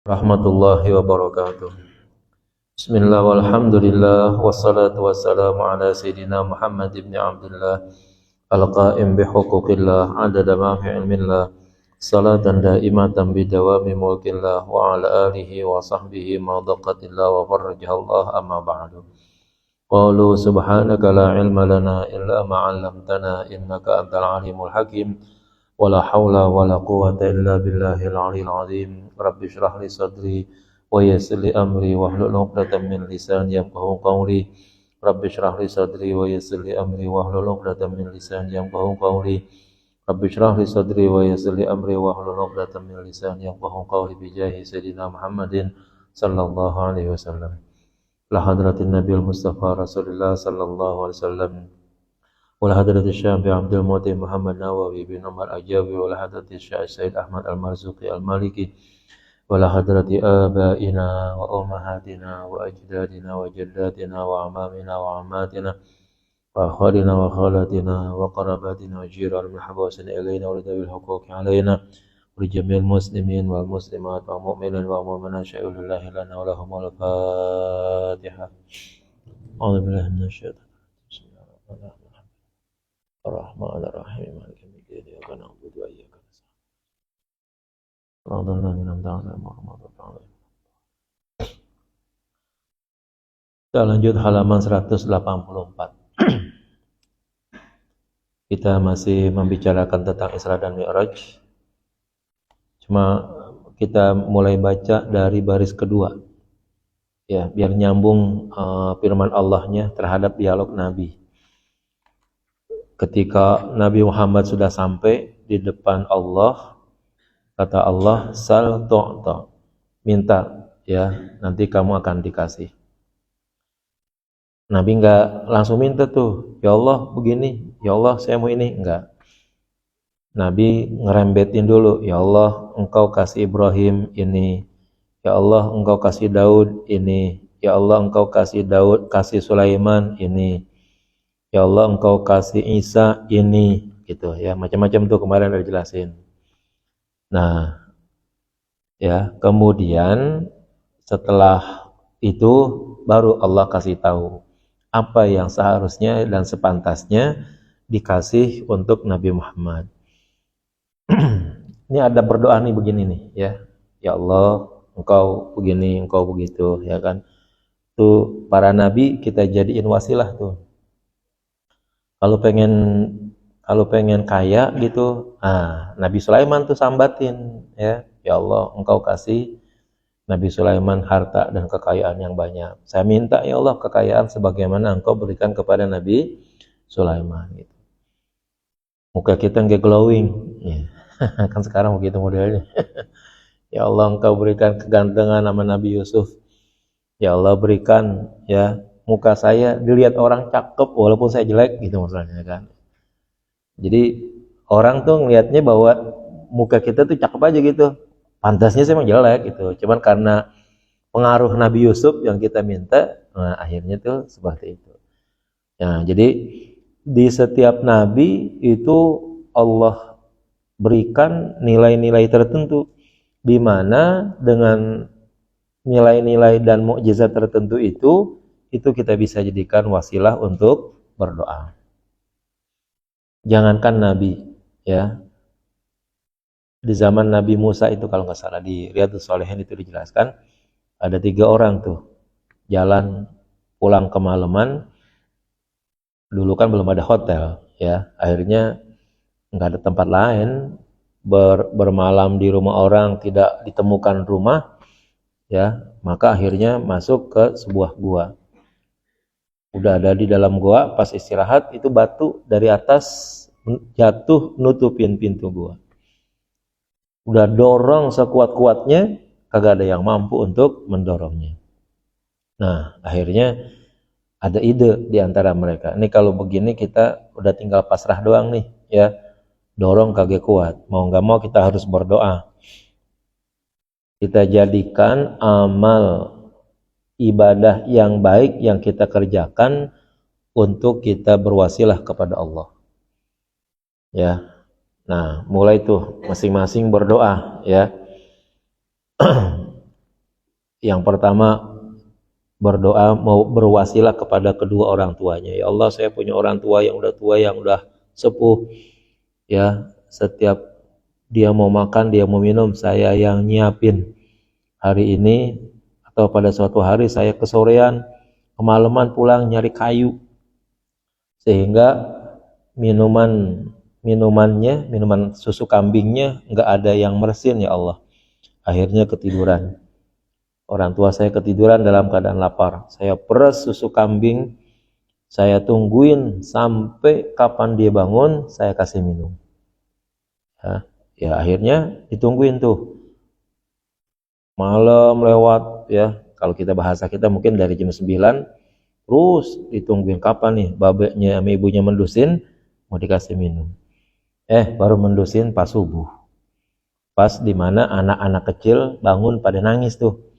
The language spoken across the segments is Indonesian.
Rahmatullahi wabarakatuh. Bismillah walhamdulillah wassalatu wassalamu ala sayyidina Muhammad ibn Abdullah al-qa'im bihuquqillah adada ma fi ilmillah salatan daimatan bidawami mulkillah wa ala alihi wa sahbihi ma daqatillah wa farrajahallah amma ba'du. Qalu subhanaka la ilma lana illa ma 'allamtana innaka antal alimul hakim. Wala haula wala quwwata illa billahil aliyil azim. Rabbi shrah li sadri wa yassir li amri wahlul 'uqdatam min lisani yafqahu qawli. Rabbi shrah li sadri wa yassir li amri wahlul 'uqdatam min lisani yafqahu qawli. Rabbi shrah li sadri wa yassir li amri wahlul 'uqdatam min lisani yafqahu qawli bi jahi sayyidina Muhammadin sallallahu alaihi wasallam. La hadratin nabiyil mustafa rasulillah sallallahu alaihi wasallam. Wala hadrati Syekh Abdul Mutin Muhammad Nawawi bin Umar Ajawi, wala hadrati Syekh Said Ahmad Al-Marzuqi Al-Maliki, wala hadrati abaina wa ummahatina wa ajdadina wa jaddatina wa amamina wa ammatina wa akhalina wa khalatina wa qarabatina wa jiran min habasina ilayna wa lidawil huquqi alayna wa lijamil muslimin wal muslimat wa mu'minin wa mu'minat syai'ulillahi lana wa lahum al-Fatiha. A'udzu billahi minasyaitonir rajim. Ar-Rahmanir-Rahim. Maliki yaumiddin. Iyyaka na'budu wa iyyaka nasta'in. Shiratal ladzina an'amta 'alaihim ghairil maghdubi 'alaihim. Kita lanjut halaman 184. Kita masih membicarakan tentang Isra dan Mi'raj. Cuma kita mulai baca dari baris kedua. Ya, biar nyambung firman Allahnya terhadap dialog Nabi. Ketika Nabi Muhammad sudah sampai di depan Allah, kata Allah, sal tu'ta, minta ya, nanti kamu akan dikasih. Nabi enggak langsung minta tuh, ya Allah begini, ya Allah saya mau ini, enggak. Nabi ngerembetin dulu, ya Allah engkau kasih Ibrahim ini, ya Allah engkau kasih Daud ini, ya Allah engkau kasih Sulaiman ini, ya Allah engkau kasih Isa ini, gitu ya, macam-macam tuh kemarin udah jelasin. Nah, ya, kemudian setelah itu baru Allah kasih tahu apa yang seharusnya dan sepantasnya dikasih untuk Nabi Muhammad. Ini ada berdoa nih begini nih, ya. Ya Allah, engkau begini, engkau begitu, ya kan. Tuh para nabi kita jadiin wasilah tuh. Kalau pengen kaya gitu, Nabi Sulaiman tuh sambatin, ya Allah engkau kasih Nabi Sulaiman harta dan kekayaan yang banyak. Saya minta ya Allah kekayaan sebagaimana engkau berikan kepada Nabi Sulaiman. Gitu. Muka kita nggak glowing, ya. Kan sekarang begitu modelnya. Ya Allah engkau berikan kegantengan nama Nabi Yusuf. Ya Allah berikan ya muka saya dilihat orang cakep walaupun saya jelek gitu maksudnya kan. Jadi orang tuh ngelihatnya bahwa muka kita tuh cakep aja gitu. Pantasnya sih emang jelek gitu. Cuman karena pengaruh Nabi Yusuf yang kita minta, akhirnya tuh seperti itu. Nah, jadi di setiap nabi itu Allah berikan nilai-nilai tertentu di mana dengan nilai-nilai dan mukjizat tertentu itu kita bisa jadikan wasilah untuk berdoa. Jangankan Nabi, ya. Di zaman Nabi Musa itu kalau nggak salah di Riyadhus Shalihin itu dijelaskan ada 3 orang tuh jalan pulang kemalaman. Dulu kan belum ada hotel, ya. Akhirnya nggak ada tempat lain, bermalam di rumah orang, tidak ditemukan rumah, ya. Maka akhirnya masuk ke sebuah gua. Udah ada di dalam gua, pas istirahat itu batu dari atas jatuh nutupin pintu gua. Udah dorong sekuat-kuatnya, kagak ada yang mampu untuk mendorongnya. Nah, akhirnya ada ide di antara mereka. Ini kalau begini kita udah tinggal pasrah doang nih, ya. Dorong kagak kuat. Mau nggak mau kita harus berdoa. Kita jadikan amal ibadah yang baik yang kita kerjakan untuk kita berwasilah kepada Allah. Ya. Nah, mulai tuh masing-masing berdoa, ya. Yang pertama, berdoa mau berwasilah kepada kedua orang tuanya. Ya Allah, saya punya orang tua yang udah sepuh. Ya, setiap dia mau makan, dia mau minum, saya yang nyiapin. Hari ini atau pada suatu hari saya kesorean, kemalaman pulang nyari kayu. Sehingga minuman susu kambingnya nggak ada yang meresin, ya Allah. Akhirnya ketiduran. Orang tua saya ketiduran dalam keadaan lapar. Saya peres susu kambing, saya tungguin sampai kapan dia bangun, saya kasih minum. Ya akhirnya ditungguin tuh. Malam lewat, ya. Kalau kita bahasa kita mungkin dari jam 9, terus ditungguin kapan nih babeknya sama ibunya mendusin, mau dikasih minum. Baru mendusin pas subuh. Pas dimana anak-anak kecil bangun pada nangis tuh.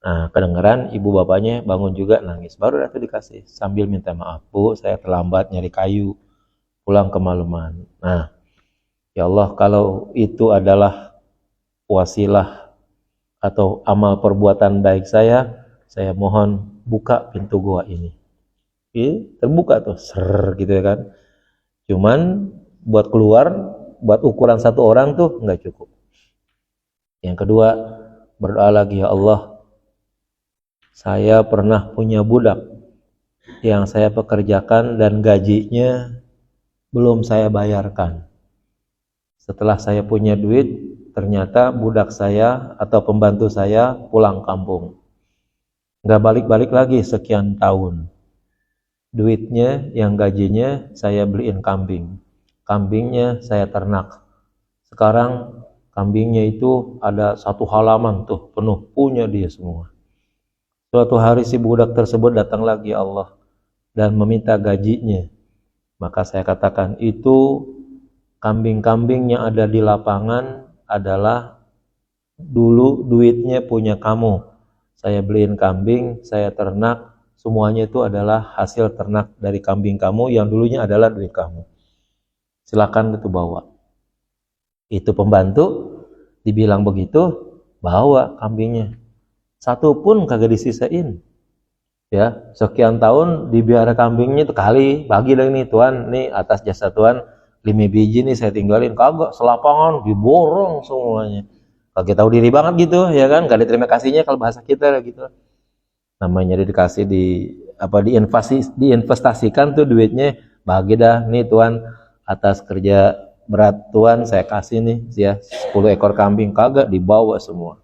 Nah, kedengeran ibu bapaknya bangun juga nangis. Baru itu dikasih sambil minta maaf, Bu, saya terlambat nyari kayu, pulang kemalaman. Nah, ya Allah, kalau itu adalah wasilah atau amal perbuatan baik saya mohon buka pintu gua ini. Terbuka tuh, ser gitu ya kan. Cuman buat keluar, buat ukuran satu orang tuh nggak cukup. Yang kedua, berdoa lagi, ya Allah, saya pernah punya budak yang saya pekerjakan dan gajinya belum saya bayarkan. Setelah saya punya duit, ternyata budak saya atau pembantu saya pulang kampung. Nggak balik-balik lagi sekian tahun. Duitnya yang gajinya saya beliin kambing. Kambingnya saya ternak. Sekarang kambingnya itu ada satu halaman tuh penuh, punya dia semua. Suatu hari si budak tersebut datang lagi, Allah, dan meminta gajinya. Maka saya katakan, itu kambing-kambing yang ada di lapangan adalah dulu duitnya punya kamu. Saya beliin kambing, saya ternak, semuanya itu adalah hasil ternak dari kambing kamu yang dulunya adalah duit kamu. Silakan itu bawa. Itu pembantu dibilang begitu, bawa kambingnya. Satu pun kagak disisain. Ya, sekian tahun dibiara kambingnya itu kali, bagi lagi nih Tuhan, nih atas jasa Tuhan 5 biji nih saya tinggalin, kagak, selapangan diborong semuanya. Kagak tahu diri banget gitu, ya kan? Gak ada terima kasihnya kalau bahasa kita gitu. Namanya dikasih diinvestasikan tuh duitnya, bagi dah nih Tuhan atas kerja berat Tuhan saya kasih nih ya 10 ekor kambing, kagak, dibawa semua.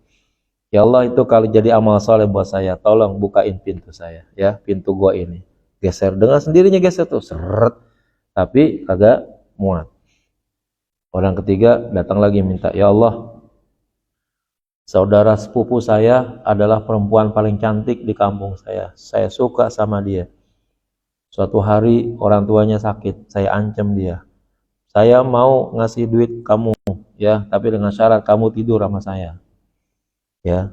Ya Allah, itu kalau jadi amal soleh buat saya, tolong bukain pintu saya, ya, pintu gua ini. Geser, dengan sendirinya geser tuh, seret. Tapi kagak muat. Orang ketiga datang lagi minta, ya Allah, saudara sepupu saya adalah perempuan paling cantik di kampung saya. Saya suka sama dia. Suatu hari orang tuanya sakit, saya ancam dia. Saya mau ngasih duit kamu, ya, tapi dengan syarat kamu tidur sama saya. Ya,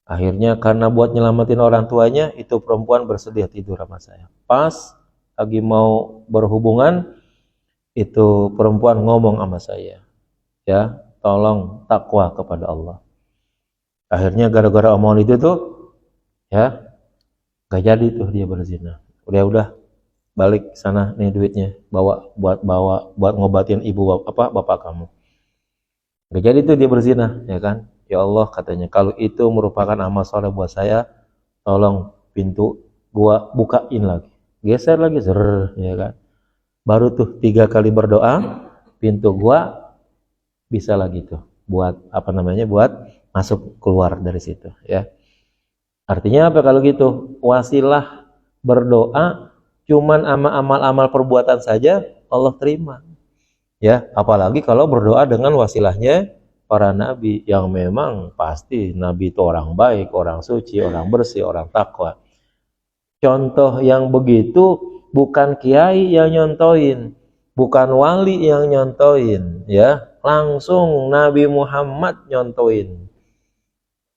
akhirnya karena buat nyelamatin orang tuanya, itu perempuan bersedia tidur sama saya. Pas lagi mau berhubungan, itu perempuan ngomong sama saya, ya, tolong takwa kepada Allah. Akhirnya gara-gara omongan itu tuh, ya, gak jadi tuh dia berzina. Udah balik sana nih duitnya, buat ngobatin bapak kamu. Gak jadi tuh dia berzina, ya kan? Ya Allah, katanya, kalau itu merupakan amal soleh buat saya, tolong pintu gua bukain lagi. Geser lagi, ya kan? Baru tuh 3 kali berdoa, pintu gua bisa lagi tuh buat buat masuk keluar dari situ, ya. Artinya apa kalau gitu? Wasilah berdoa cuman amal-amal perbuatan saja Allah terima. Ya, apalagi kalau berdoa dengan wasilahnya para nabi yang memang pasti nabi itu orang baik, orang suci, orang bersih, orang takwa. Contoh yang begitu bukan kiai yang nyontoin, bukan wali yang nyontoin, ya, langsung Nabi Muhammad nyontoin.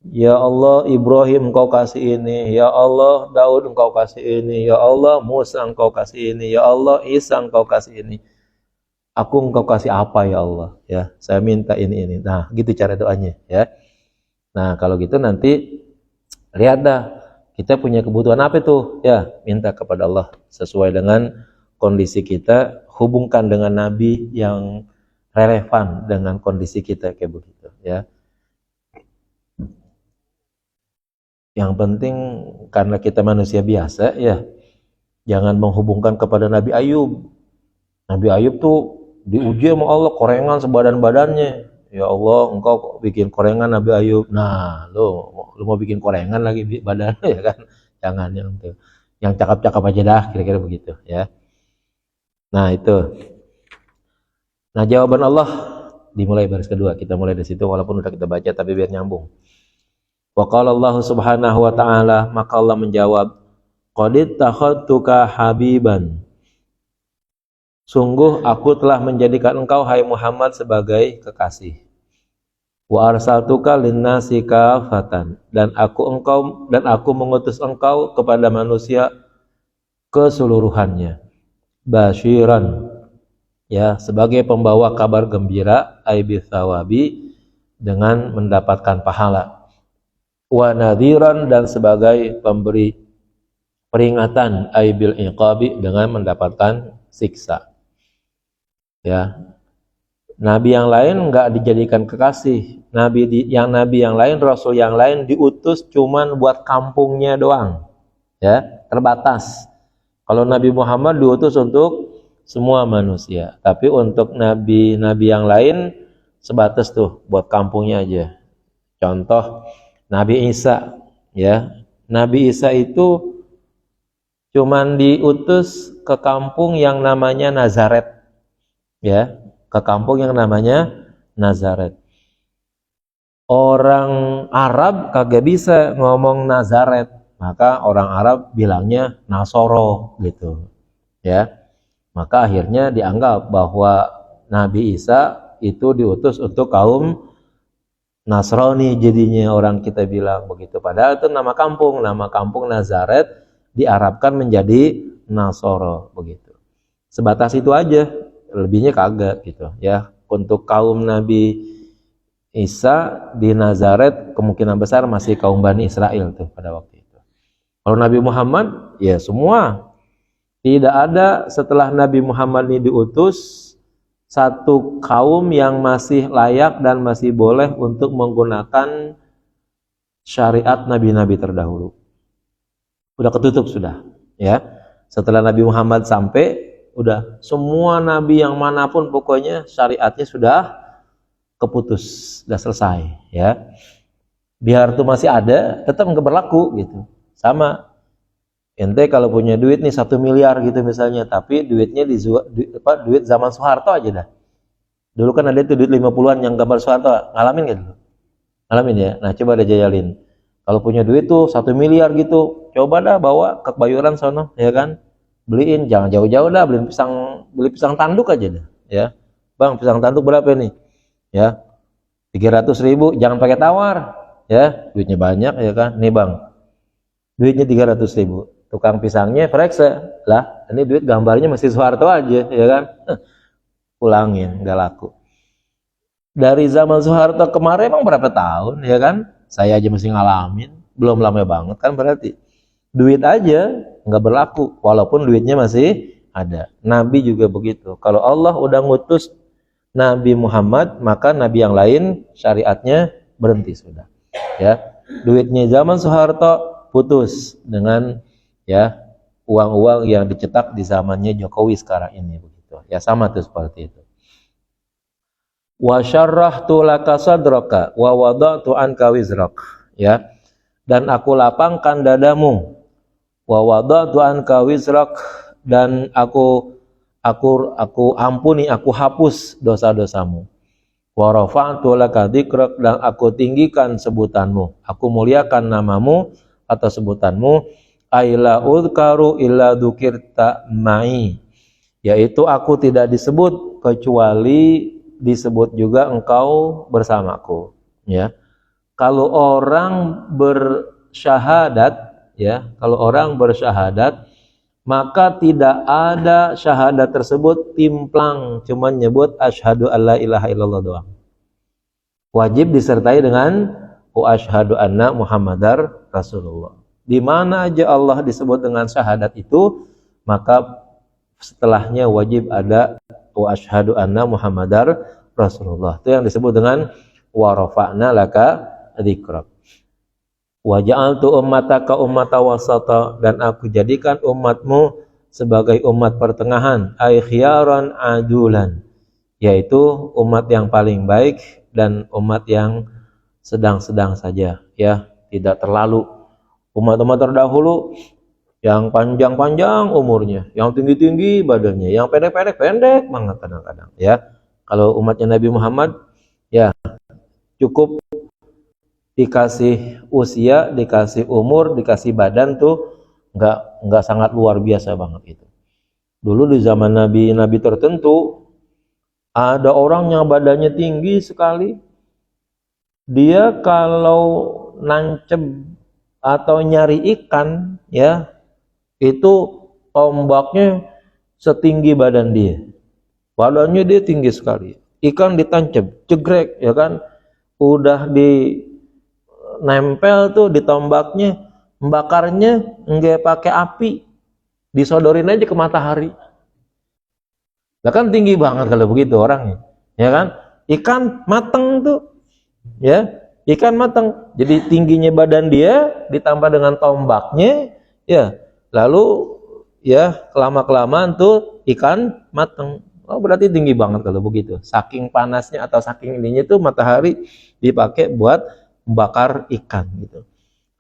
Ya Allah, Ibrahim engkau kasih ini, ya Allah Daud engkau kasih ini, ya Allah Musa engkau kasih ini, ya Allah Isa engkau kasih ini. Aku engkau kasih apa ya Allah, ya, saya minta ini. Nah, gitu cara doanya, ya. Nah, kalau gitu nanti Lihat dah, kita punya kebutuhan apa itu? Ya, minta kepada Allah sesuai dengan kondisi kita, hubungkan dengan Nabi yang relevan dengan kondisi kita kayak begitu, ya. Yang penting karena kita manusia biasa, ya, jangan menghubungkan kepada Nabi Ayub. Nabi Ayub tuh diuji sama Allah, korengan sebadan-badannya. Ya Allah, engkau bikin korengan Nabi Ayub. Nah, lu mau bikin korengan lagi badannya, ya kan? Jangan yang cakap-cakap aja dah, kira-kira begitu, ya. Nah, itu. Nah, jawaban Allah dimulai baris kedua. Kita mulai dari situ walaupun udah kita baca tapi biar nyambung. Wa qala Allah Subhanahu wa ta'ala, maka Allah menjawab, qad takhadtuka habiban. Sungguh aku telah menjadikan engkau hai Muhammad sebagai kekasih. Wa arsaltuka linnasi kafatan, dan aku mengutus engkau kepada manusia keseluruhannya. Basyiran, ya, sebagai pembawa kabar gembira, aibi thawabi, dengan mendapatkan pahala. Wa nadhiran, dan sebagai pemberi peringatan, aibil iqabi, dengan mendapatkan siksa. Ya, nabi yang lain enggak dijadikan kekasih. Nabi yang lain, rasul yang lain diutus cuman buat kampungnya doang. Ya, terbatas. Kalau Nabi Muhammad diutus untuk semua manusia, tapi untuk nabi-nabi yang lain sebatas tuh buat kampungnya aja. Contoh Nabi Isa, ya. Nabi Isa itu cuman diutus ke kampung yang namanya Nazaret, ya, ke kampung yang namanya Nazaret. Orang Arab kagak bisa ngomong Nazaret, maka orang Arab bilangnya Nasoro gitu, ya. Maka akhirnya dianggap bahwa Nabi Isa itu diutus untuk kaum Nasrani, jadinya orang kita bilang begitu. Padahal itu nama kampung Nazaret diarabkan menjadi Nasoro begitu. Sebatas itu aja, lebihnya kagak gitu, ya. Untuk kaum Nabi Isa di Nazaret kemungkinan besar masih kaum Bani Israel tuh pada waktu itu. Kalau Nabi Muhammad, ya semua. Tidak ada setelah Nabi Muhammad ini diutus satu kaum yang masih layak dan masih boleh untuk menggunakan syariat nabi-nabi terdahulu. Udah ketutup sudah, ya. Setelah Nabi Muhammad sampai, udah semua nabi yang manapun pokoknya syariatnya sudah keputus, sudah selesai, ya. Biar itu masih ada, tetap nggak berlaku gitu. Sama. Ente kalau punya duit nih 1 miliar gitu misalnya, tapi duitnya duit zaman Soeharto aja dah. Dulu kan ada itu duit 50-an yang gambar Soeharto, ngalamin gak dulu? Ngalamin ya? Nah coba deh jayalin. Kalau punya duit tuh 1 miliar gitu, coba dah bawa ke Kebayoran sono, ya kan? Beliin, jangan jauh-jauh dah, beli pisang tanduk aja dah, ya. Bang, pisang tanduk berapa nih? Ya, 300.000, jangan pakai tawar, ya. Duitnya banyak, ya kan? Nih bang, duitnya 300.000. Tukang pisangnya pereksa lah, ini duit gambarnya masih Soeharto aja, ya kan? Pulangin, nggak laku. Dari zaman Soeharto kemarin emang berapa tahun, ya kan? Saya aja masih ngalamin, belum lama banget kan, berarti duit aja nggak berlaku, walaupun duitnya masih ada. Nabi juga begitu. Kalau Allah udah ngutus Nabi Muhammad, maka nabi yang lain syariatnya berhenti sudah. Ya, duitnya zaman Soeharto putus dengan, ya, uang-uang yang dicetak di zamannya Jokowi sekarang ini begitu. Ya sama tuh seperti itu. Wa syarrahtu laka sadraka wa wada'tu anka wizrak, ya. Dan aku lapangkan dadamu, wa wada'tu anka wizrak, dan aku ampuni, aku hapus dosa-dosamu. Wa rafa'tu laka dzikrak, dan aku tinggikan sebutanmu, aku muliakan namamu atau sebutanmu. Aila udkaru illa dzukirta ma'i, yaitu aku tidak disebut kecuali disebut juga engkau bersamaku, ya. Kalau orang bersyahadat, ya, kalau orang bersyahadat, maka tidak ada syahadat tersebut timplang cuma nyebut asyhadu alla ilaha illallah doang. Wajib disertai dengan wa asyhadu anna Muhammadar Rasulullah. Di mana aja Allah disebut dengan syahadat itu, maka setelahnya wajib ada wa asyhadu anna Muhammadar Rasulullah. Itu yang disebut dengan wa rafa'na laka dzikrak. Wa ja'altu ummataka ummatan wasata, dan aku jadikan umatmu sebagai umat pertengahan, ay khiyaran adulan, yaitu umat yang paling baik dan umat yang sedang-sedang saja, ya, tidak terlalu. Umat-umat terdahulu yang panjang-panjang umurnya, yang tinggi-tinggi badannya, yang pendek-pendek banget kadang-kadang, ya. Kalau umatnya Nabi Muhammad, ya cukup dikasih usia, dikasih umur, dikasih badan tuh nggak sangat luar biasa banget itu. Dulu di zaman nabi tertentu ada orang yang badannya tinggi sekali, dia kalau nancep atau nyari ikan, ya, itu tombaknya setinggi badan dia. Badannya dia tinggi sekali. Ikan ditancap, jegrek, ya kan? Udah di nempel tuh di tombaknya, membakarnya enggak pakai api, disodorin aja ke matahari. Lah kan tinggi banget kalau begitu orangnya, ya kan? Ikan mateng tuh, ya. Ikan matang, jadi tingginya badan dia ditambah dengan tombaknya, ya, lalu ya kelama-kelamaan tuh ikan matang. Oh, berarti tinggi banget kalau begitu. Saking panasnya atau saking ininya tuh matahari dipakai buat membakar ikan gitu.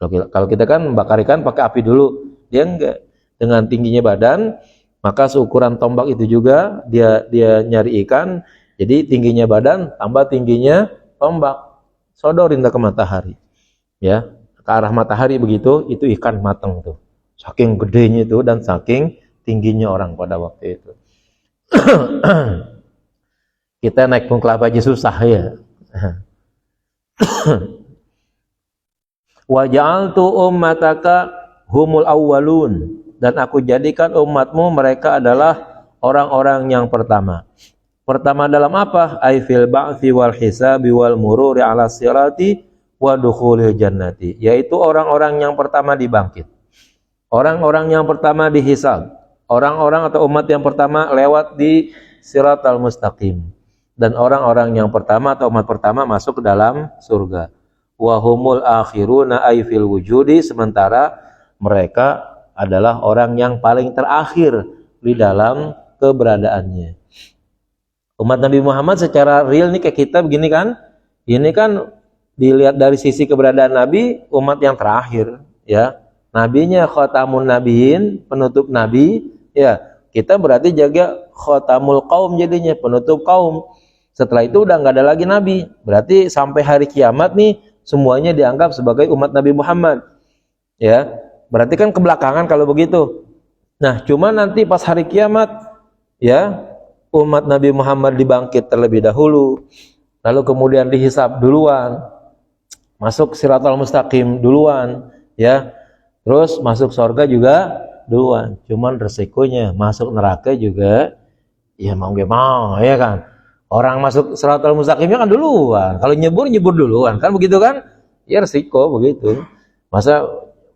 Kalau kita kan membakar ikan pakai api dulu, dia enggak. Dengan tingginya badan, maka seukuran tombak itu juga dia nyari ikan, jadi tingginya badan tambah tingginya tombak. Sodorin ke matahari, ya, ke arah matahari begitu, itu ikan matang tuh, saking gedenya itu dan saking tingginya orang pada waktu itu. Kita naik pohon kelapa aja susah, ya. Wa ja'altu ummataka humul awwalun, dan aku jadikan umatmu mereka adalah orang-orang yang pertama. Pertama dalam apa? Ai fil ba'tsi wal hisabi wal mururi 'ala sirati wa dukhulil jannati, yaitu orang-orang yang pertama dibangkit. Orang-orang yang pertama dihisab. Orang-orang atau umat yang pertama lewat di siratal mustaqim. Dan orang-orang yang pertama atau umat pertama masuk ke dalam surga. Wa humul akhiruna ai fil wujudi, sementara mereka adalah orang yang paling terakhir di dalam keberadaannya. Umat Nabi Muhammad secara real nih kayak kita begini kan, ini kan dilihat dari sisi keberadaan Nabi, umat yang terakhir, ya. Nabinya khatamun nabiin, penutup nabi, ya. Kita berarti jaga khatamul qaum, jadinya penutup kaum. Setelah itu udah nggak ada lagi nabi. Berarti sampai hari kiamat nih semuanya dianggap sebagai umat Nabi Muhammad, ya. Berarti kan kebelakangan kalau begitu. Nah, cuma nanti pas hari kiamat, ya, umat Nabi Muhammad dibangkit terlebih dahulu, lalu kemudian dihisab duluan, masuk siratal mustaqim duluan, ya, terus masuk surga juga duluan. Cuman resikonya masuk neraka juga, ya mau gak mau, ya kan. Orang masuk siratal mustaqimnya kan duluan, kalau nyebur duluan, kan begitu kan? Ya resiko begitu. Masa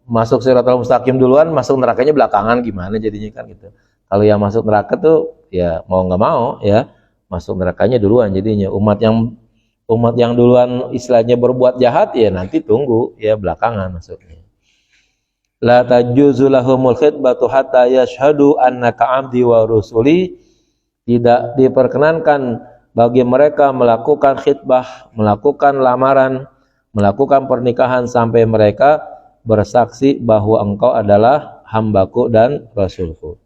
masuk siratal mustaqim duluan, masuk nerakanya belakangan, gimana jadinya kan gitu. Kalau yang masuk neraka tuh ya mau nggak mau, ya, masuk nerakanya duluan jadinya. Umat yang duluan istilahnya berbuat jahat, ya nanti tunggu, ya, belakangan masuknya. La tajuzu lahumul khitbatu hatta yashhadu annaka abdi wa rusuli, tidak diperkenankan bagi mereka melakukan khitbah, melakukan lamaran, melakukan pernikahan sampai mereka bersaksi bahwa engkau adalah hambaku dan rasulku.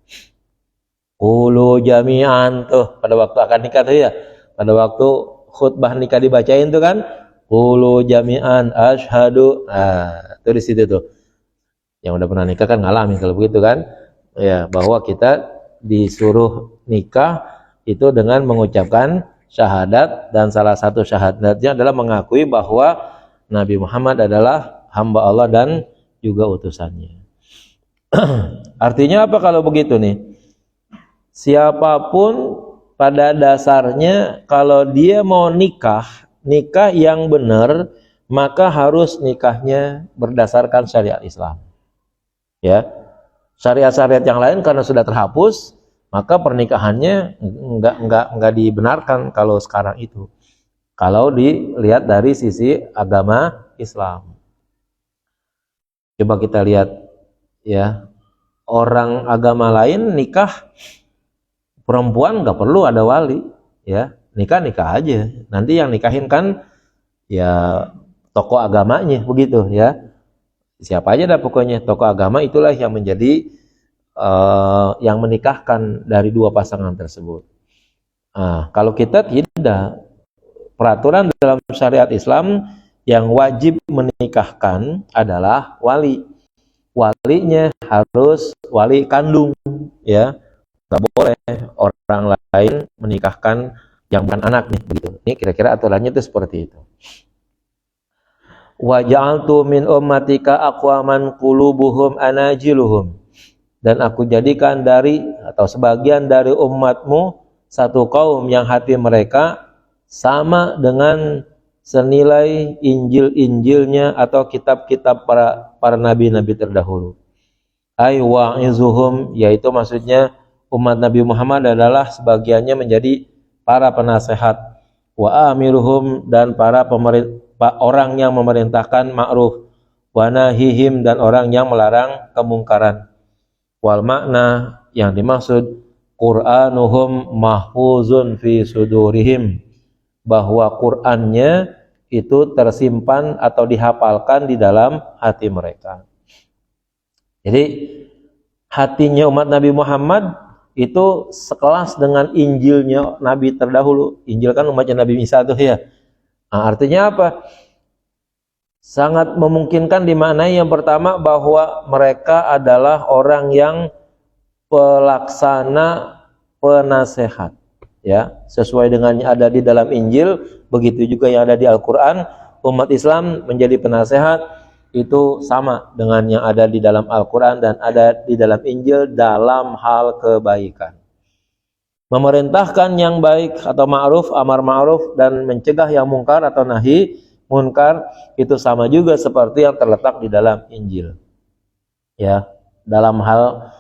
Qulu jami'an, tuh pada waktu akan nikah tuh, ya, pada waktu khutbah nikah dibacain tuh kan, qulu jami'an asyhadu. Nah, itu di situ tuh. Yang udah pernah nikah kan ngalamin kalau begitu kan, ya, bahwa kita disuruh nikah itu dengan mengucapkan syahadat, dan salah satu syahadatnya adalah mengakui bahwa Nabi Muhammad adalah hamba Allah dan juga utusannya. Artinya apa kalau begitu nih? Siapapun pada dasarnya kalau dia mau nikah yang benar, maka harus nikahnya berdasarkan syariat Islam. Ya, syariat-syariat yang lain karena sudah terhapus, maka pernikahannya enggak dibenarkan kalau sekarang itu. Kalau dilihat dari sisi agama Islam. Coba kita lihat ya, orang agama lain nikah perempuan nggak perlu ada wali, ya nikah aja. Nanti yang nikahin kan ya tokoh agamanya begitu ya. Siapa aja dah pokoknya tokoh agama itulah yang menjadi yang menikahkan dari dua pasangan tersebut. Nah, kalau kita tidak, peraturan dalam syariat Islam yang wajib menikahkan adalah wali. Walinya harus wali kandung, ya. Nggak boleh orang lain menikahkan yang bukan anaknya begitu. Ini kira-kira aturannya itu seperti itu. Wa ja'altu min ummatika aqwaman qulubuhum anajiluhum, dan aku jadikan dari atau sebagian dari umatmu satu kaum yang hati mereka sama dengan senilai Injil-Injilnya atau kitab-kitab para nabi-nabi terdahulu. Ay wa'izuhum, yaitu maksudnya umat Nabi Muhammad adalah sebagiannya menjadi para penasehat, wa amiruhum, dan para orang yang memerintahkan ma'ruf, wa nahihim, dan orang yang melarang kemungkaran. Wal makna, yang dimaksud Qur'anuhum mahfuzun fi sudurihim, bahwa Qur'annya itu tersimpan atau dihafalkan di dalam hati mereka. Jadi hatinya umat Nabi Muhammad itu sekelas dengan Injilnya Nabi terdahulu. Injil kan umatnya Nabi Isa tuh ya. Nah, artinya apa? Sangat memungkinkan dimaknai yang pertama bahwa mereka adalah orang yang pelaksana penasehat, ya, sesuai dengan yang ada di dalam Injil, begitu juga yang ada di Al-Quran. Umat Islam menjadi penasehat itu sama dengan yang ada di dalam Al-Quran dan ada di dalam Injil dalam hal kebaikan. Memerintahkan yang baik atau ma'ruf, amar ma'ruf, dan mencegah yang mungkar atau nahi munkar, itu sama juga seperti yang terletak di dalam Injil. Ya, dalam hal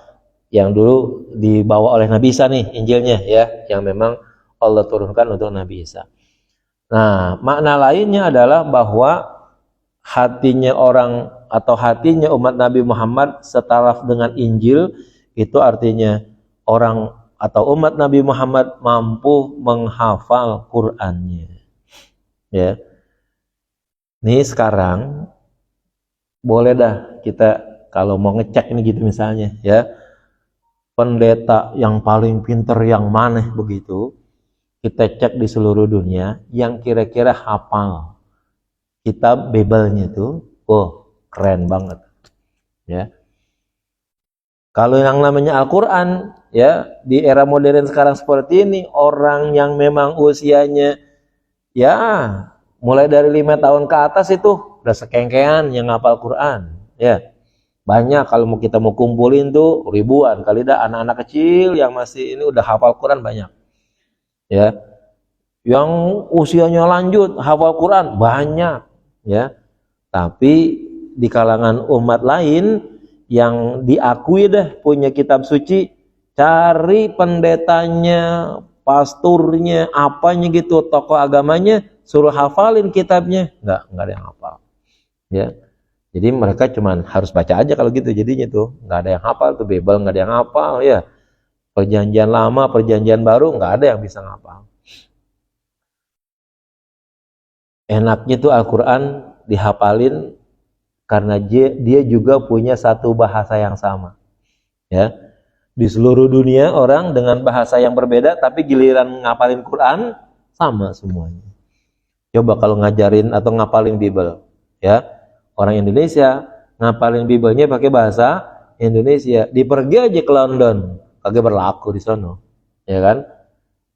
yang dulu dibawa oleh Nabi Isa nih, Injilnya ya, yang memang Allah turunkan untuk Nabi Isa. Nah, makna lainnya adalah bahwa hatinya orang atau hatinya umat Nabi Muhammad setaraf dengan Injil, itu artinya orang atau umat Nabi Muhammad mampu menghafal Qur'annya. Ya. Nih sekarang boleh dah kita kalau mau ngecek ini gitu misalnya ya, pendeta yang paling pinter yang mana begitu, kita cek di seluruh dunia yang kira-kira hafal kitab Bible-nya tuh, oh keren banget ya. Kalau yang namanya Al-Quran ya, di era modern sekarang seperti ini, orang yang memang usianya ya mulai dari 5 tahun ke atas itu udah sekengkean yang hafal Quran ya. Banyak, kalau kita mau kumpulin tuh ribuan kali dah anak-anak kecil yang masih ini udah hafal Quran banyak ya. Yang usianya lanjut hafal Quran banyak ya. Tapi di kalangan umat lain yang diakui dah punya kitab suci, cari pendetanya, pasturnya, apanya gitu, tokoh agamanya, suruh hafalin kitabnya, nggak ada yang hafal ya. Jadi mereka cuman harus baca aja kalau gitu, jadinya tuh nggak ada yang hafal tuh Bible, nggak ada yang hafal ya. Perjanjian lama, perjanjian baru nggak ada yang bisa ngapal. Enaknya tuh Al-Quran dihafalin karena dia juga punya satu bahasa yang sama ya. Di seluruh dunia orang dengan bahasa yang berbeda, tapi giliran ngapalin Quran sama semuanya. Coba kalau ngajarin atau ngapalin Bible ya, orang Indonesia ngapalin Bible-nya pakai bahasa Indonesia, dipergi aja ke London kagak berlaku di sono ya kan.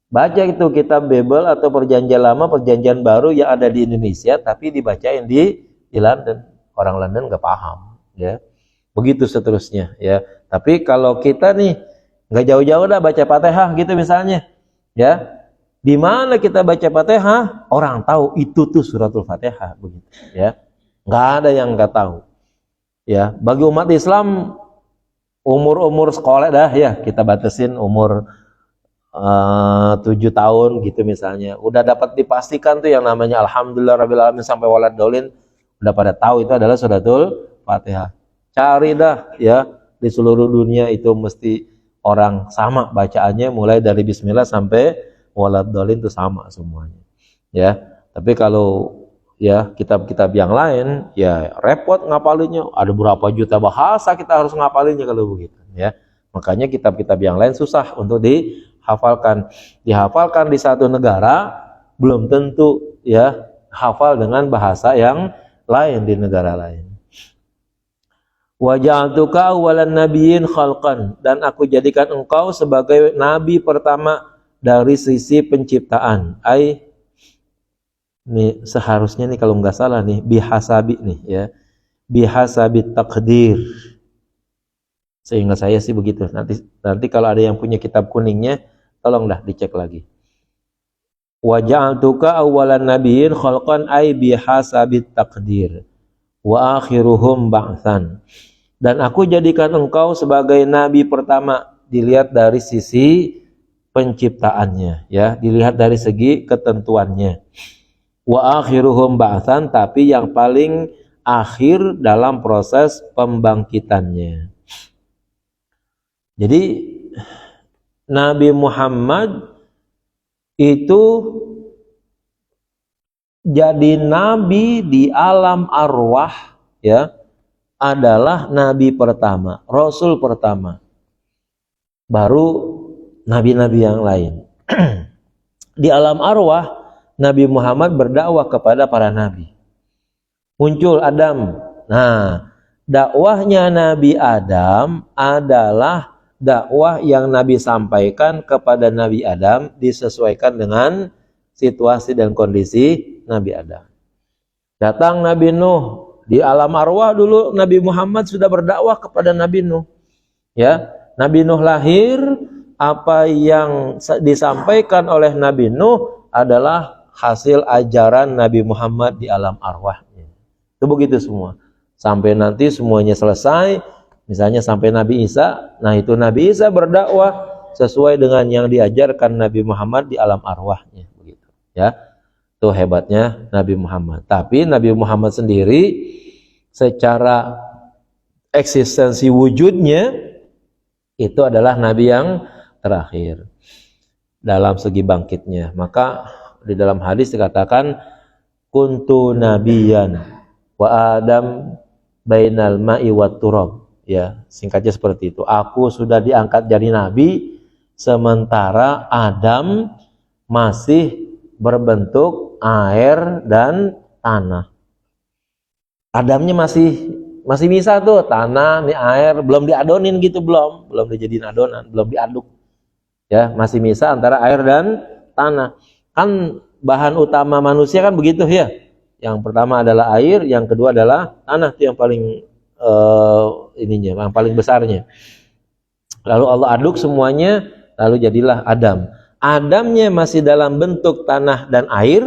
Baca itu kitab Bible atau perjanjian lama, perjanjian baru yang ada di Indonesia, tapi dibacain di London, orang London nggak paham ya. Begitu seterusnya ya. Tapi kalau kita nih nggak jauh-jauh dah baca Fatihah gitu misalnya ya, Di mana kita baca Fatihah, orang tahu itu tuh suratul Fatihah begitu, ya. Nggak ada yang nggak tahu. Ya, bagi umat Islam umur sekolah dah ya, kita batasin umur 7 tahun gitu misalnya. Udah dapat dipastikan tuh yang namanya Alhamdulillah Rabbil Alamin sampai walad dolin, udah pada tahu itu adalah suratul Fatihah. Cari dah ya, di seluruh dunia itu mesti orang sama bacaannya, mulai dari bismillah sampai walad dolin itu sama semuanya. Ya, tapi kalau ya kitab-kitab yang lain ya repot ngapalinnya, ada berapa juta bahasa kita harus ngapalinnya kalau begitu ya. Makanya kitab-kitab yang lain susah untuk dihafalkan di satu negara, belum tentu ya hafal dengan bahasa yang lain di negara lain. Wa ja'altuka awwalan nabiyyin khalqan, dan aku jadikan engkau sebagai nabi pertama dari sisi penciptaan. Nih seharusnya nih kalau nggak salah nih bihasabi nih ya, bihasabi takdir. Seingat saya sih begitu. Nanti kalau ada yang punya kitab kuningnya, tolonglah dicek lagi. Wa ja'altuka awwalan nabiyyin khalqan ay bihasabi takdir wa akhiruhum ba'tsan. Dan aku jadikan engkau sebagai nabi pertama dilihat dari sisi penciptaannya ya, dilihat dari segi ketentuannya. Wa akhiruhum ba'tsan, tapi yang paling akhir dalam proses pembangkitannya. Jadi Nabi Muhammad itu jadi nabi di alam arwah ya, adalah nabi pertama, rasul pertama. Baru nabi-nabi yang lain. Di alam arwah Nabi Muhammad berdakwah kepada para nabi. Muncul Adam. Nah, dakwahnya Nabi Adam adalah dakwah yang Nabi sampaikan kepada Nabi Adam disesuaikan dengan situasi dan kondisi Nabi Adam. Datang Nabi Nuh, di alam arwah dulu Nabi Muhammad sudah berdakwah kepada Nabi Nuh. Ya, Nabi Nuh lahir, apa yang disampaikan oleh Nabi Nuh adalah hasil ajaran Nabi Muhammad di alam arwahnya. Itu begitu semua. Sampai nanti semuanya selesai, misalnya sampai Nabi Isa, nah itu Nabi Isa berdakwah sesuai dengan yang diajarkan Nabi Muhammad di alam arwahnya, begitu. Ya, itu hebatnya Nabi Muhammad. Tapi Nabi Muhammad sendiri secara eksistensi wujudnya itu adalah Nabi yang terakhir dalam segi bangkitnya. Maka di dalam hadis dikatakan kuntu nabiyan wa Adam bainal ma'i wat turab. Ya, singkatnya seperti itu. Aku sudah diangkat jadi nabi sementara Adam masih berbentuk air dan tanah. Adamnya masih bisa tuh, tanah, nih air, belum diadonin gitu, belum dijadiin adonan, belum diaduk. Ya, masih bisa antara air dan tanah. Kan bahan utama manusia kan begitu ya. Yang pertama adalah air, yang kedua adalah tanah, itu yang paling yang paling besarnya. Lalu Allah aduk semuanya, lalu jadilah Adam. Adamnya masih dalam bentuk tanah dan air,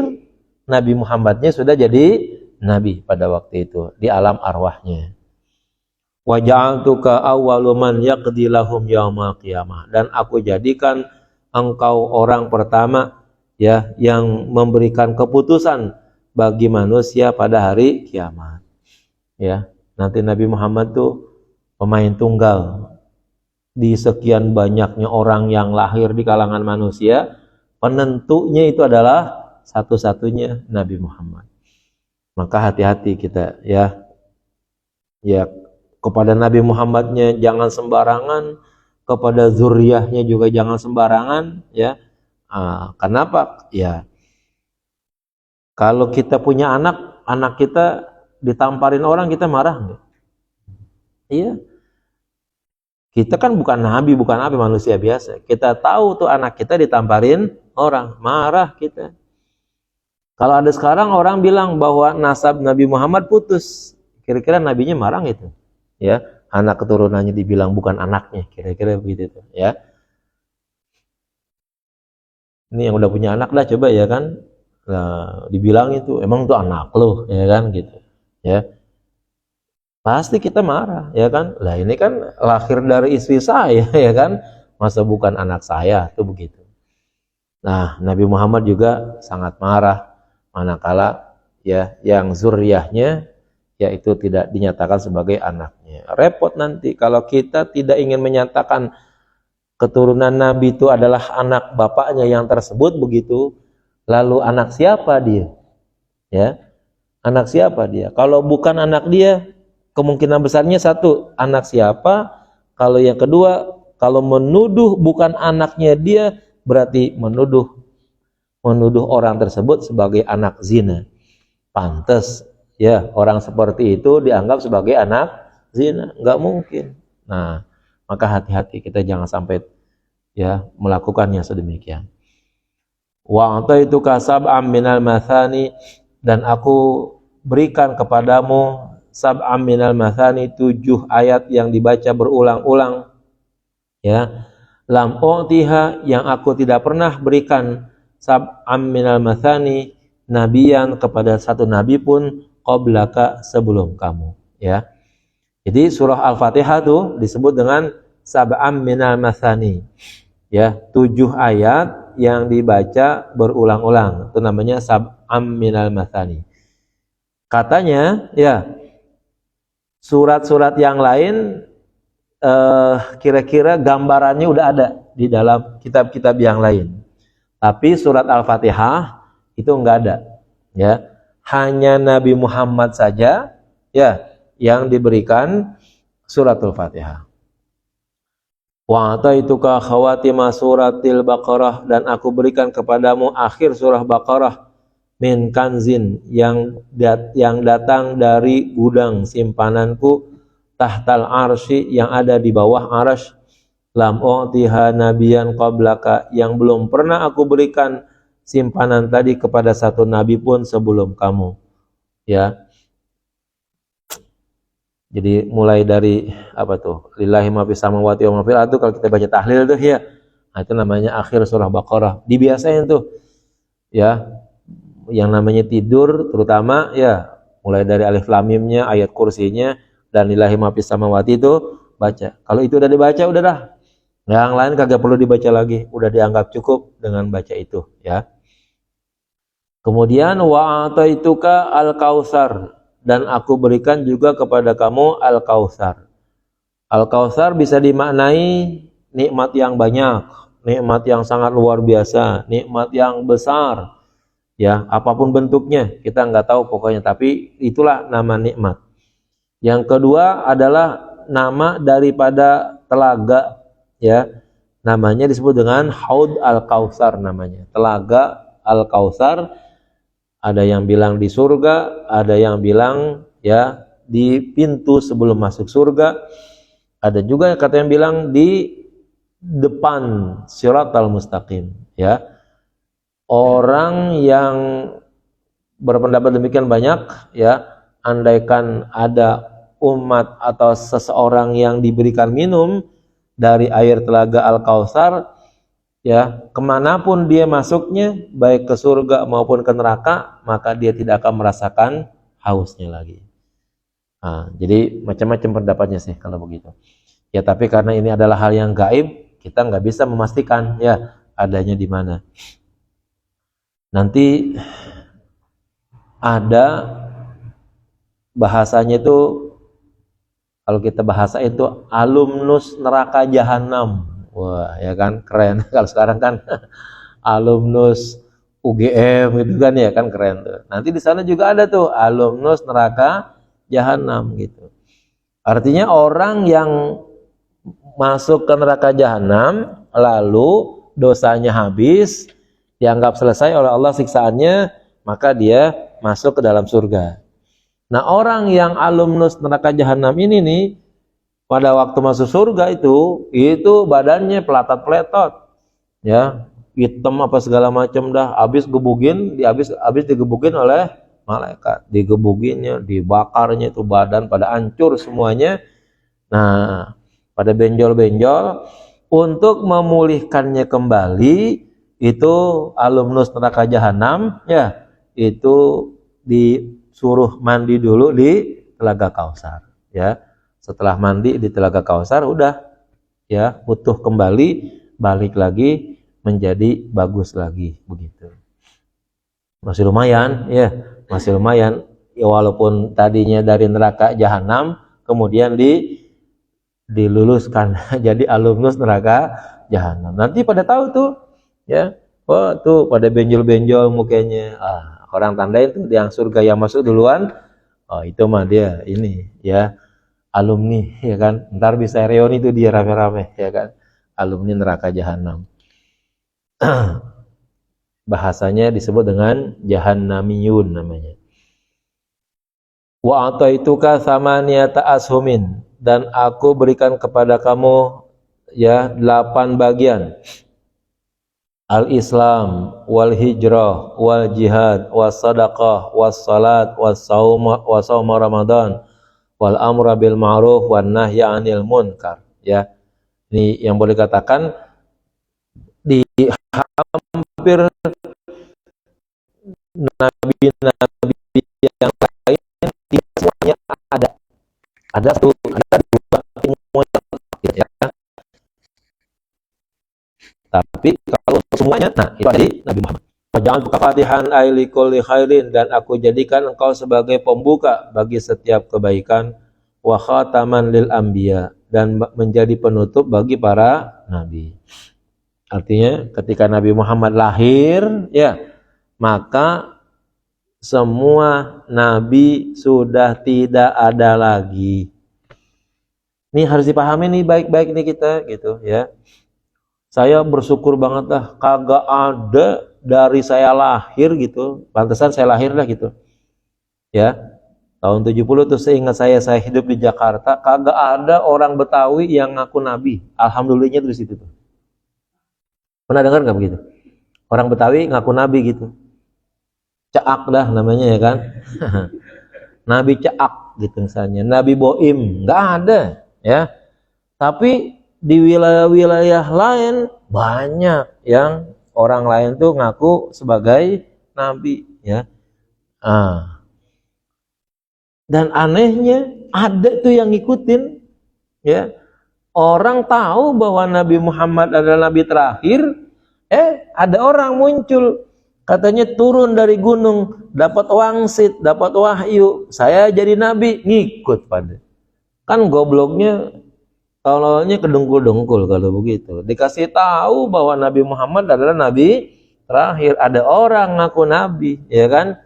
Nabi Muhammadnya sudah jadi nabi pada waktu itu di alam arwahnya. Wa ja'altuka awwalu man yaqdi lahum yaumal qiyamah, dan aku jadikan engkau orang pertama ya yang memberikan keputusan bagi manusia pada hari kiamat. Ya, nanti Nabi Muhammad tuh pemain tunggal di sekian banyaknya orang yang lahir di kalangan manusia. Penentunya itu adalah satu-satunya Nabi Muhammad. Maka hati-hati kita ya kepada Nabi Muhammadnya jangan sembarangan, kepada zuriyahnya juga jangan sembarangan ya. Kenapa? Ya, kalau kita punya anak kita ditamparin orang, kita marah nggak? Iya. Kita kan bukan nabi, bukan apa, manusia biasa. Kita tahu tuh anak kita ditamparin orang, marah kita. Kalau ada sekarang orang bilang bahwa nasab Nabi Muhammad putus, kira-kira nabinya marah gitu? Ya, anak keturunannya dibilang bukan anaknya, kira-kira begitu ya. Ini yang udah punya anak dah coba ya kan. Nah, dibilang itu emang itu anak lo ya kan gitu. Ya. Pasti kita marah ya kan. Lah ini kan lahir dari istri saya ya kan. Masa bukan anak saya tuh begitu. Nah, Nabi Muhammad juga sangat marah manakala ya yang zuriyahnya yaitu tidak dinyatakan sebagai anaknya. Repot nanti kalau kita tidak ingin menyatakan keturunan Nabi itu adalah anak bapaknya yang tersebut begitu. Lalu anak siapa dia? Ya. Anak siapa dia? Kalau bukan anak dia, kemungkinan besarnya satu, anak siapa? Kalau yang kedua, kalau menuduh bukan anaknya dia, berarti menuduh orang tersebut sebagai anak zina. Pantes ya orang seperti itu dianggap sebagai anak zina, nggak mungkin. Nah, maka hati-hati kita jangan sampai ya melakukannya sedemikian. Wa ataitu kasab'am minal mathani, dan aku berikan kepadamu sab'am minal mathani, 7 ayat yang dibaca berulang-ulang. Ya, lam u'tiha, yang aku tidak pernah berikan sab'am minal mathani nabiyan kepada satu nabi pun qablaka, sebelum kamu. Ya, jadi surah Al-Fatihah itu disebut dengan sab'am minal mathani. Ya, 7 ayat yang dibaca berulang-ulang, itu namanya sab'am minal mathani. Katanya ya surat-surat yang lain kira-kira gambarannya udah ada di dalam kitab-kitab yang lain, tapi surat Al-Fatihah itu enggak ada ya, hanya Nabi Muhammad saja ya yang diberikan suratul Fatihah. Wa ataituka khawatima suratil Baqarah, dan aku berikan kepadamu akhir surah Baqarah, min kanzin, yang datang dari gudang simpananku, tahtal arsy, yang ada di bawah arsy, lam u'tiha nabiyan qablaka, yang belum pernah aku berikan simpanan tadi kepada satu nabi pun sebelum kamu. Ya. Jadi mulai dari apa tuh? Lillahi ma fis samawati wa ma fil ardi, kalau kita baca tahlil tuh ya. Nah, itu namanya akhir surah Baqarah. Dibiasain tuh. Ya. Yang namanya tidur terutama ya, mulai dari alif lam mimnya, ayat kursinya, dan lillahi ma fis samawati itu baca. Kalau itu udah dibaca udah dah. Yang lain kagak perlu dibaca lagi, udah dianggap cukup dengan baca itu ya. Kemudian wa ataituka al-kautsar, dan aku berikan juga kepada kamu Al-Kautsar. Al-Kautsar bisa dimaknai nikmat yang banyak, nikmat yang sangat luar biasa, nikmat yang besar. Ya, apapun bentuknya, kita nggak tahu pokoknya, tapi itulah nama nikmat. Yang kedua adalah nama daripada telaga, ya. Namanya disebut dengan Haud Al-Kautsar namanya. Telaga Al-Kautsar. Ada yang bilang di surga, ada yang bilang ya di pintu sebelum masuk surga. Ada juga kata yang bilang di depan Shiratal Mustaqim, ya. Orang yang berpendapat demikian banyak ya, andaikan ada umat atau seseorang yang diberikan minum dari air telaga Al-Kautsar, ya, kemanapun dia masuknya, baik ke surga maupun ke neraka, maka dia tidak akan merasakan hausnya lagi. Nah, jadi macam-macam pendapatnya sih kalau begitu. Ya, tapi karena ini adalah hal yang gaib, kita nggak bisa memastikan ya adanya di mana. Nanti ada bahasanya itu, kalau kita bahasa itu alumnus neraka jahanam. Wah, ya kan, keren. Kalau sekarang kan alumnus UGM gitu kan, ya kan, keren tuh. Nanti di sana juga ada tuh alumnus neraka jahanam gitu. Artinya orang yang masuk ke neraka jahanam lalu dosanya habis, dianggap selesai oleh Allah siksaannya, maka dia masuk ke dalam surga. Nah, orang yang alumnus neraka jahanam ini nih, pada waktu masuk surga itu badannya pelatat-peletot, ya, hitam apa segala macam dah, habis digebugin oleh malaikat, digebuginnya, dibakarnya itu badan pada hancur semuanya. Nah, pada benjol-benjol, untuk memulihkannya kembali itu alumnus neraka jahanam, ya, itu disuruh mandi dulu di Telaga Kausar, ya. Setelah mandi di Telaga Kausar, udah, ya, utuh kembali, balik lagi menjadi bagus lagi, begitu. Masih lumayan, ya, masih lumayan. Ya, walaupun tadinya dari neraka jahanam, kemudian diluluskan jadi alumnus neraka jahanam. Nanti pada tahu tuh, ya, oh tuh pada benjol-benjol mukanya. Orang tandain tuh yang surga yang masuk duluan. Oh, itu mah dia ini, ya, alumni, ya kan. Ntar bisa reuni tuh dia rame-rame, ya kan. Alumni neraka jahanam. Bahasanya disebut dengan jahannamiyun namanya. Wa ataituka samaniyata ashumin, dan aku berikan kepada kamu, ya, 8 bagian. Al-Islam, wal hijrah, wal jihad, was sadaqah, was salat, was saum Ramadan, wal amra bil ma'ruf, wan nahya 'anil munkar. Ya. Ini yang boleh katakan di hampir nabi-nabi yang lain tidak semuanya ada satu, ada dua, semuanya, ya. Tapi kalau semuanya, nah itu ada Nabi Muhammad. Faja'altuka fatihan ay likulli khairin, dan aku jadikan engkau sebagai pembuka bagi setiap kebaikan, wa khataman lil anbiya, dan menjadi penutup bagi para nabi. Artinya ketika Nabi Muhammad lahir, ya, maka semua nabi sudah tidak ada lagi. Ini harus dipahami nih baik-baik nih kita, gitu, ya. Saya bersyukur banget dah, kagak ada dari saya lahir gitu, pantesan saya lahir dah gitu, ya. Tahun 70 tuh seingat saya hidup di Jakarta, kagak ada orang Betawi yang ngaku nabi. Alhamdulillahnya tuh di situ tuh. Pernah dengar nggak begitu? Orang Betawi ngaku nabi gitu. Caak dah namanya, ya kan. Nabi Caak gitu misalnya, Nabi Boim, nggak ada, ya. Tapi di wilayah-wilayah lain banyak yang orang lain tuh ngaku sebagai nabi, ya. Dan anehnya ada tuh yang ngikutin, ya. Orang tahu bahwa Nabi Muhammad adalah nabi terakhir, ada orang muncul katanya turun dari gunung, dapat wangsit, dapat wahyu, saya jadi nabi, ngikut pada. Kan gobloknya tololnya kedengkul-dengkul kalau begitu. Dikasih tahu bahwa Nabi Muhammad adalah nabi terakhir, ada orang ngaku nabi, ya kan?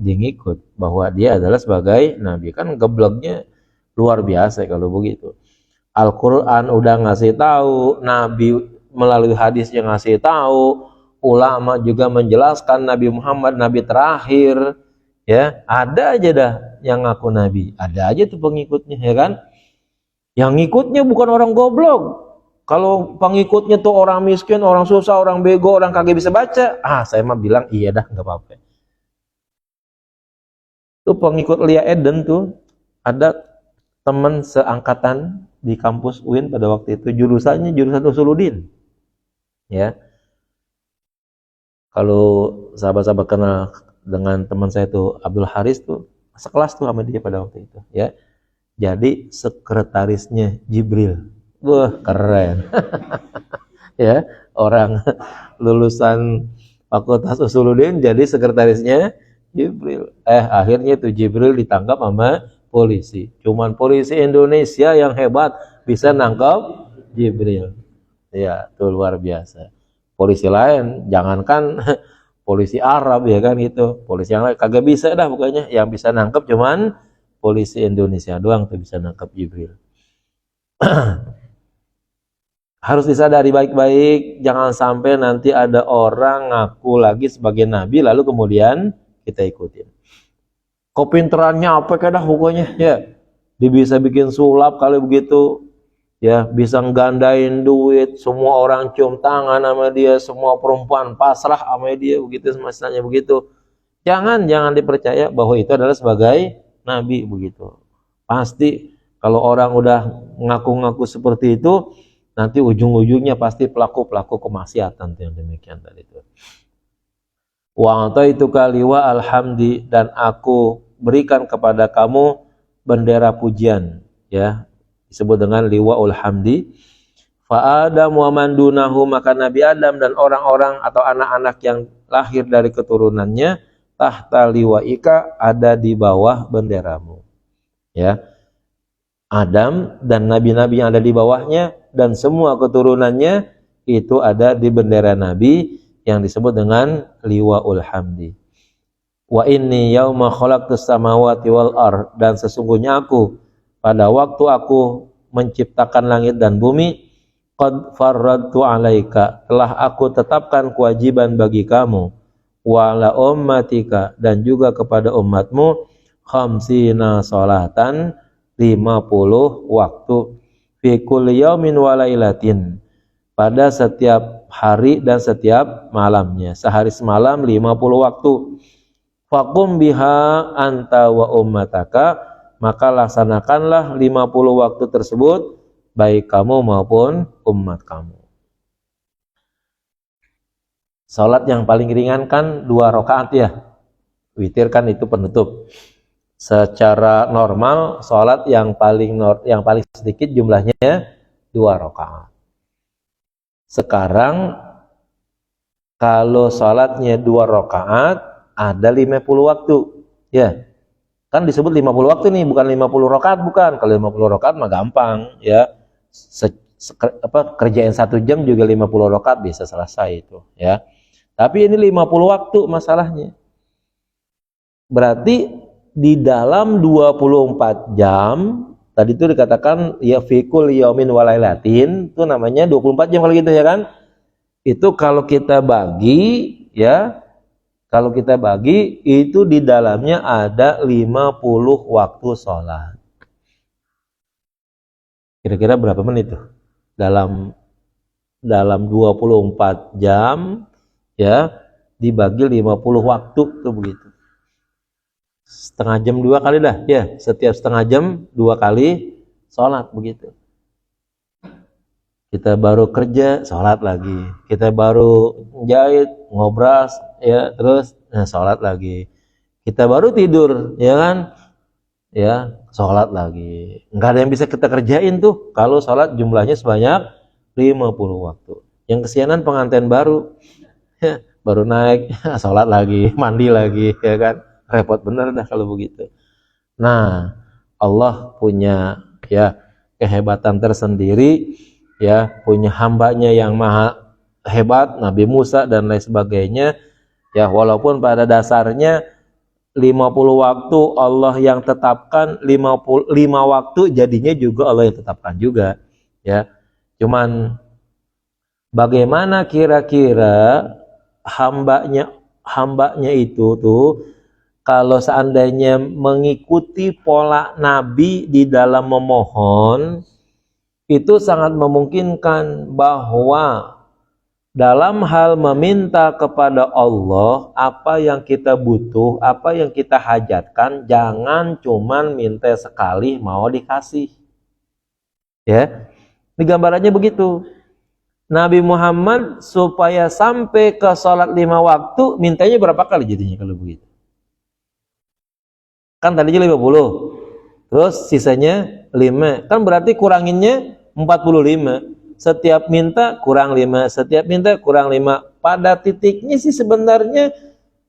Dia ngikut bahwa dia adalah sebagai nabi. Kan gebleknya luar biasa kalau begitu. Al-Quran udah ngasih tahu, Nabi melalui hadis yang ngasih tahu, ulama juga menjelaskan Nabi Muhammad nabi terakhir, ya. Ada aja dah yang ngaku nabi, ada aja tuh pengikutnya, ya kan. Yang ngikutnya bukan orang goblok. Kalau pengikutnya tuh orang miskin, orang susah, orang bego, orang kagak bisa baca, saya mah bilang iya dah, nggak apa-apa. Tuh pengikut Lia Eden tuh ada teman seangkatan di kampus UIN pada waktu itu, jurusan Usuluddin, ya. Kalau sahabat-sahabat kenal dengan teman saya tuh Abdul Haris tuh, sekelas tuh sama dia pada waktu itu, ya. Jadi sekretarisnya Jibril. Wah, keren. Ya, orang lulusan Fakultas Usuluddin jadi sekretarisnya Jibril. Akhirnya tuh Jibril ditangkap sama polisi. Cuman polisi Indonesia yang hebat bisa nangkap Jibril. Ya, itu luar biasa. Polisi lain, jangankan polisi Arab, ya kan gitu. Polisi yang lain kagak bisa dah pokoknya. Yang bisa nangkap cuman polisi Indonesia doang tuh bisa nangkap Jibril. Harus disadari baik-baik, jangan sampai nanti ada orang ngaku lagi sebagai nabi lalu kemudian kita ikutin. Kepinterannya apa kadah pokoknya, ya. Dia bisa bikin sulap kalau begitu, ya, bisa nggandain duit, semua orang cium tangan sama dia, semua perempuan pasrah sama dia, begitu semacamnya begitu. Jangan dipercaya bahwa itu adalah sebagai nabi begitu. Pasti kalau orang udah ngaku-ngaku seperti itu, nanti ujung-ujungnya pasti pelaku-pelaku kemaksiatan yang demikian tadi itu. Wa ataituka liwa alhamdi, dan aku berikan kepada kamu bendera pujian, ya, disebut dengan liwaul hamdi. Fa Adam wa man dunahu, maka Nabi Adam dan orang-orang atau anak-anak yang lahir dari keturunannya tahta liwaika, ada di bawah benderamu, ya. Adam dan nabi-nabi yang ada di bawahnya dan semua keturunannya itu ada di bendera Nabi yang disebut dengan liwaul hamdi. Wa inni yauma khalaqtus samawati wal ard, dan sesungguhnya aku pada waktu aku menciptakan langit dan bumi, qad farradtu alaika, telah aku tetapkan kewajiban bagi kamu, wa la ummatika, dan juga kepada umatmu, khamsina salatan, 50 waktu, fi kulli yaumin wa lailatin, pada setiap hari dan setiap malamnya, sehari semalam 50 waktu. Faqum biha anta wa ummataka, maka laksanakanlah 50 waktu tersebut baik kamu maupun umat kamu. Salat yang paling ringan kan 2 rakaat ya. Witir kan itu penutup. Secara normal salat yang paling sedikit jumlahnya 2 rakaat. Sekarang kalau salatnya 2 rakaat ada 50 waktu, ya. Kan disebut 50 waktu nih, bukan 50 rakaat, bukan. Kalau 50 rakaat mah gampang, ya. Kerjain 1 jam juga 50 rakaat bisa selesai itu, ya. Tapi ini 50 waktu masalahnya. Berarti di dalam 24 jam, tadi itu dikatakan ya fikul yaumin walailatin, itu namanya 24 jam kalau gitu ya kan. Itu kalau kita bagi, ya, kalau kita bagi itu di dalamnya ada 50 waktu sholat. Kira-kira berapa menit tuh? Dalam 24 jam, ya, dibagi 50 waktu tuh begitu. Setengah jam 2 kali dah, ya, setiap setengah jam 2 kali sholat begitu. Kita baru kerja, sholat lagi. Kita baru jahit, ngobras, ya, terus sholat lagi. Kita baru tidur, ya kan, ya, sholat lagi. Nggak ada yang bisa kita kerjain tuh kalau sholat jumlahnya sebanyak 50 waktu. Yang kesianan pengantin baru, ya, baru naik, sholat lagi, mandi lagi, ya kan, repot bener dah kalau begitu. Nah, Allah punya, ya, kehebatan tersendiri, ya, punya hambanya yang maha hebat, Nabi Musa dan lain sebagainya, ya, walaupun pada dasarnya 50 waktu Allah yang tetapkan, 55 waktu jadinya juga Allah yang tetapkan juga, ya. Cuman bagaimana kira-kira hambanya itu tuh kalau seandainya mengikuti pola Nabi di dalam memohon, itu sangat memungkinkan bahwa dalam hal meminta kepada Allah, apa yang kita butuh, apa yang kita hajatkan, jangan cuman minta sekali mau dikasih. Ya, ini gambarannya begitu. Nabi Muhammad supaya sampai ke sholat 5 waktu, mintanya berapa kali jadinya kalau begitu? Kan tadinya 50, terus sisanya 5, kan berarti kuranginnya 45. Setiap minta kurang 5, setiap minta kurang 5. Pada titiknya sih sebenarnya,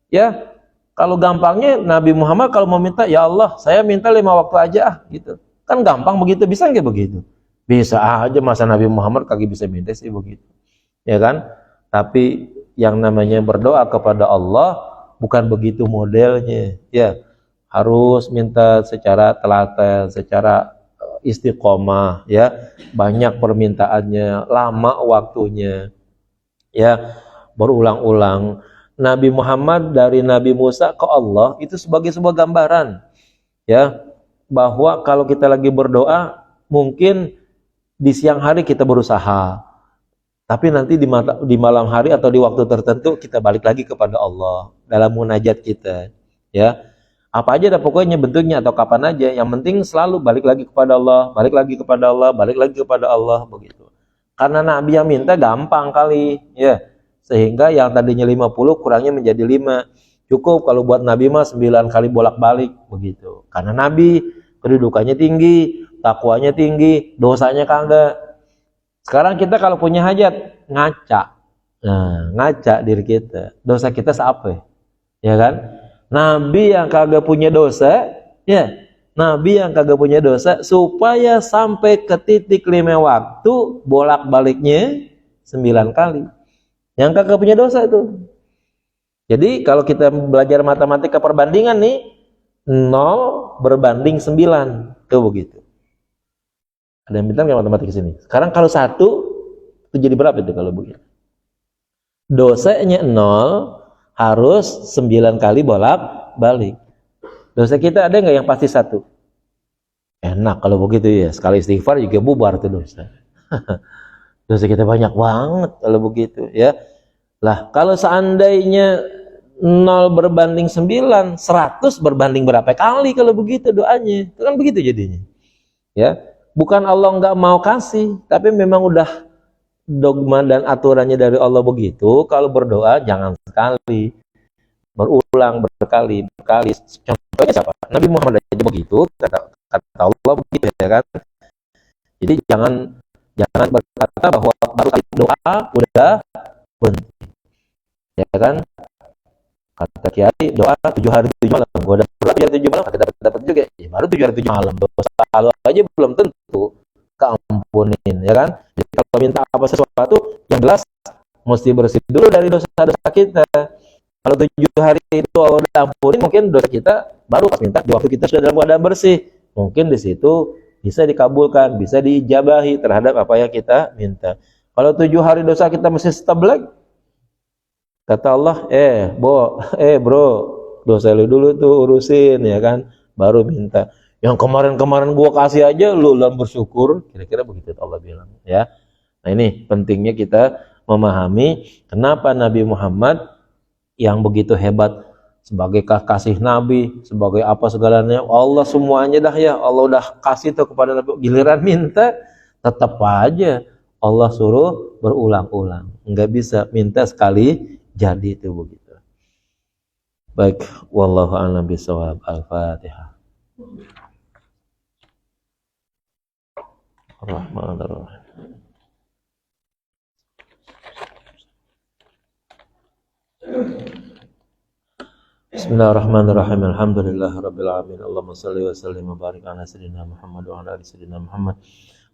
ya, kalau gampangnya Nabi Muhammad kalau mau minta, ya Allah saya minta 5 waktu aja gitu. Kan gampang begitu, bisa nggak begitu? Bisa aja, masa Nabi Muhammad kagak bisa minta sih begitu, ya kan? Tapi yang namanya berdoa kepada Allah bukan begitu modelnya, ya. Harus minta secara telaten, secara istiqomah, ya, banyak permintaannya, lama waktunya, ya, berulang-ulang. Nabi Muhammad dari Nabi Musa ke Allah itu sebagai sebuah gambaran, ya, bahwa kalau kita lagi berdoa mungkin di siang hari kita berusaha, tapi nanti di malam hari atau di waktu tertentu kita balik lagi kepada Allah dalam munajat kita, ya. Apa aja dah pokoknya bentuknya atau kapan aja, yang penting selalu balik lagi kepada Allah, balik lagi kepada Allah, balik lagi kepada Allah begitu. Karena Nabi yang minta gampang kali, ya. Sehingga yang tadinya 50 kurangnya menjadi 5. Cukup kalau buat Nabi mah 9 kali bolak-balik begitu. Karena Nabi kedudukannya tinggi, takwanya tinggi, dosanya kagak. Sekarang kita kalau punya hajat ngaca. Nah, ngaca diri kita. Dosa kita seapa? Ya kan? Nabi yang kagak punya dosa, ya. Nabi yang kagak punya dosa supaya sampai ke titik 5 waktu bolak-baliknya 9 kali. Yang kagak punya dosa itu. Jadi kalau kita belajar matematika perbandingan nih, 0 berbanding 9. Tuh begitu. Ada yang pintar nggak matematika sini? Sekarang kalau 1 itu jadi berapa itu kalau begitu? Dosanya 0 harus 9 kali bolak-balik. Dosa kita ada nggak yang pasti 1? Enak kalau begitu ya. Sekali istighfar juga bubar tuh dosa. Dosa kita banyak banget kalau begitu ya. Lah kalau seandainya 0 berbanding 9, 100 berbanding berapa kali kalau begitu doanya? Itu kan begitu jadinya. Ya, bukan Allah nggak mau kasih, tapi memang udah dogma dan aturannya dari Allah begitu. Kalau berdoa jangan sekali, berulang berkali. Contohnya siapa? Nabi Muhammad aja begitu, kata Allah begitu ya kan. Jadi jangan berkata bahwa baru kali doa udah berhenti. Ya kan? Kata Kiai doa 7 hari 7 malam. Gua udah berdoa 7 hari 7 malam, kagak dapat juga. Ya baru 7 hari 7 malam. Dosa lalu aja belum tentu keampunin, ya kan? Jadi kalau minta apa sesuatu yang jelas mesti bersih dulu dari dosa-dosa kita. Kalau 7 hari itu Allah udah ampunin, mungkin dosa kita baru pas minta di waktu kita sudah dalam keadaan bersih. Mungkin di situ bisa dikabulkan, bisa diijabahi terhadap apa yang kita minta. Kalau 7 hari dosa kita masih stabil, kata Allah, bro, dosa lu dulu tuh urusin, ya kan, baru minta. Yang kemarin-kemarin gua kasih aja lu bersyukur, kira-kira begitu Allah bilang, ya. Nah ini pentingnya kita memahami kenapa Nabi Muhammad yang begitu hebat sebagai kasih Nabi, sebagai apa segalanya, Allah semuanya dah ya, Allah udah kasih tuh kepada Nabi, giliran minta tetap aja Allah suruh berulang-ulang, nggak bisa minta sekali jadi itu begitu. Baik, wallahu a'lam bishawab. Al-Fatihah. Ar-Rahmanir-Rahim. Bismillahirrahmanirrahim. Alhamdulillahirabbil alamin. Allahumma shalli wa sallim wa barik ala sayyidina Muhammad wa ala ali sayyidina Muhammad.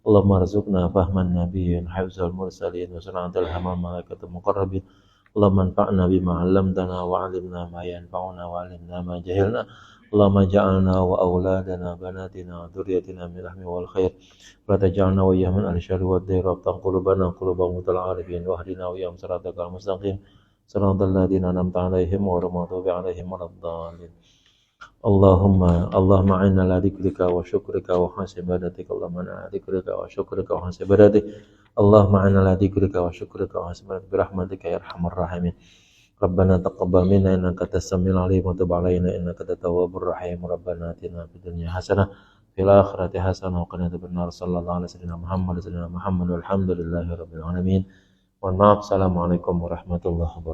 Allahumma arzuqna fahman nabiyyin, hifzal mursalin, wa sana'atal hamal malaikatul muqarrabin. Allahumma anfa'na bima 'allamtana wa 'allimna ma yanfa'una wa 'allimna ma jahilna. Allahumma ja'alna wa auladana banatina wa dzurriyyatina min rahmi wal khair. Wa taj'alna wa iyyahum min al-syarri wad dhair wa qulubana quluba mutal 'arifin wa hdina wa iyyahum siratal mustaqim. Siratal ladzina an'amta 'alaihim ghairil maghdubi 'alaihim waladdallin. Allahumma inna ala dzikrika wa syukrika wa husni ibadatik. Allahumma inna ala dzikrika wa syukrika wa husni ibadatik. Allahumma inna ala dzikrika wa syukrika wa husni ibadatik birahmatika ya arhamar rahimin. Rabbana taqabbal minna innaka antas samiul alim wa tub 'alaina innaka antat tawwabur rahim. Rabbana atina fid dunya hasanah fil akhirati hasanah wa qina adzabannar. Sallallahu alaihi wasallam Muhammad walhamdulillahi rabbil alamin. Mohon maaf. Assalamualaikum warahmatullahi wabarakatuh.